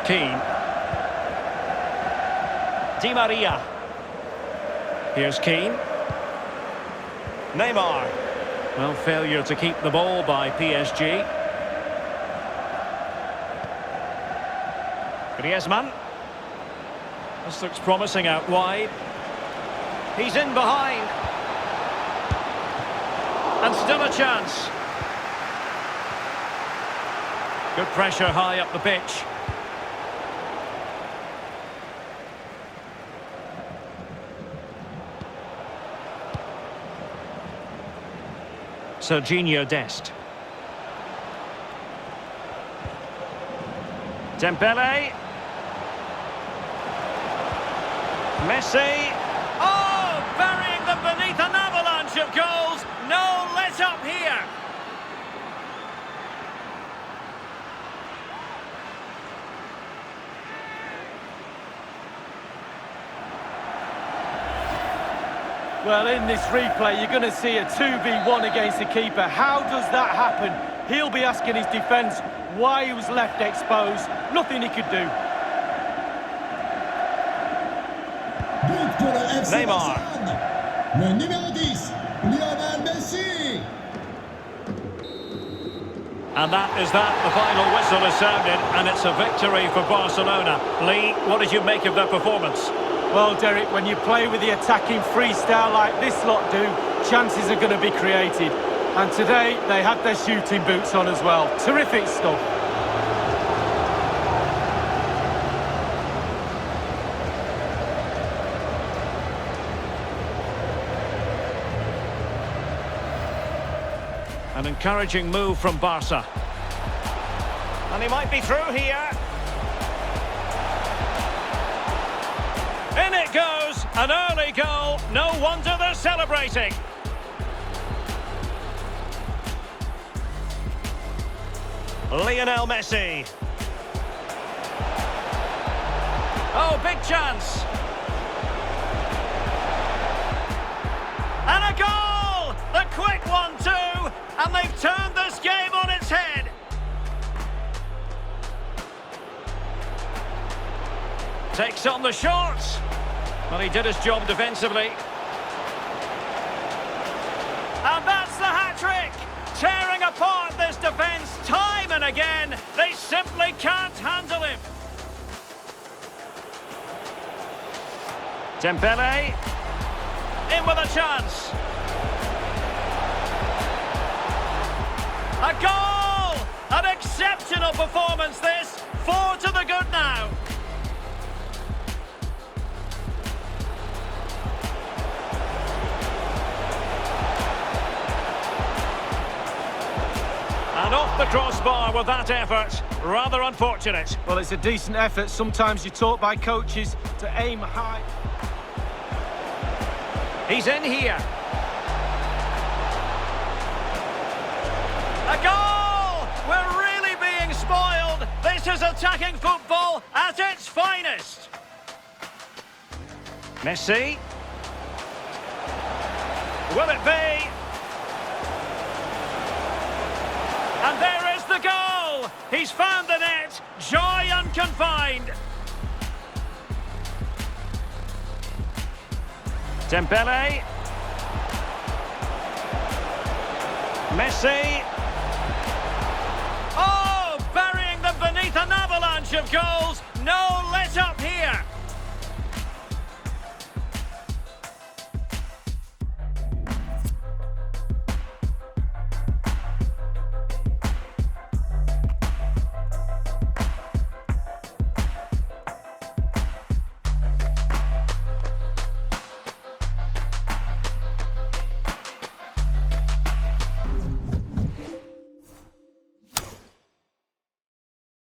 Keane. Di Maria. Here's Keane. Neymar. Well, failure to keep the ball by PSG. Griezmann. This looks promising out wide. He's in behind. And still a chance. Good pressure high up the pitch. Serginho Dest. Dembele. Messi. Oh, burying them beneath an avalanche of goals. No let up here. Well, in this replay, you're going to see a 2v1 against the keeper. How does that happen? He'll be asking his defence why he was left exposed. Nothing he could do. Neymar. Le numéro 10, Lionel Messi. And that is that. The final whistle has sounded, and it's a victory for Barcelona. Lee, what did you make of their performance? Well, Derek, when you play with the attacking freestyle like this lot do, chances are going to be created. And today, they had their shooting boots on as well. Terrific stuff. An encouraging move from Barca. And he might be through here. In it goes, an early goal. No wonder they're celebrating. Lionel Messi. Oh, big chance. And a goal! The quick 1-2, and they've turned this game on its head. Takes on the shots. Well, he did his job defensively. And that's the hat-trick! Tearing apart this defence time and again. They simply can't handle him. Dembele. In with a chance. A goal! An exceptional performance this. 4 to the good now. And off the crossbar with that effort. Rather unfortunate. Well, it's a decent effort. Sometimes you're taught by coaches to aim high. He's in here. A goal! We're really being spoiled. This is attacking football at its finest. Messi. Will it be? And there is the goal! He's found the net. Joy unconfined. Dembele. Messi. Oh, burying them beneath an avalanche of goals. No let up here.